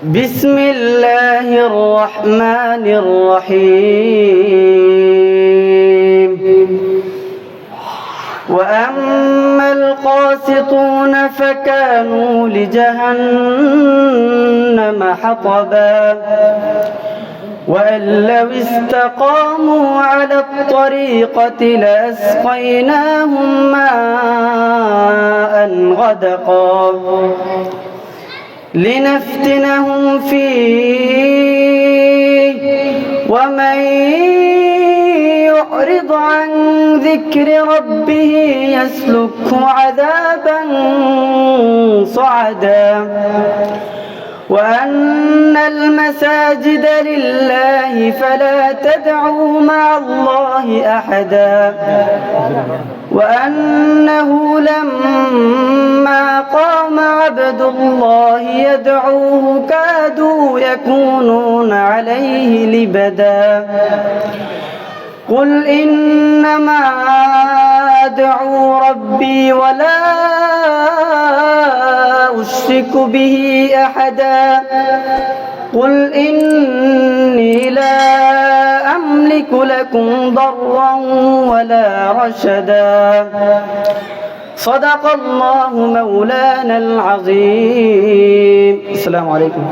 بسم الله الرحمن الرحيم وأما القاسطون فكانوا لجهنم حطبا وأن لو استقاموا على الطريقة لأسقيناهم ماء غدقا لنفتنهم فيه ومن يعرض عن ذكر ربه يسلكه عذابا صعدا وأن المساجد لله فلا تدعوا مع الله أحدا وأنه لما قام عبد الله يدعوه كادوا يكونون عليه لبدا قل إنما أدعو ربي ولا أشرك به أحدا قل إني لا أملك لكم ضرا ولا رشدا صدق الله مولانا العظيم. السلام عليكم.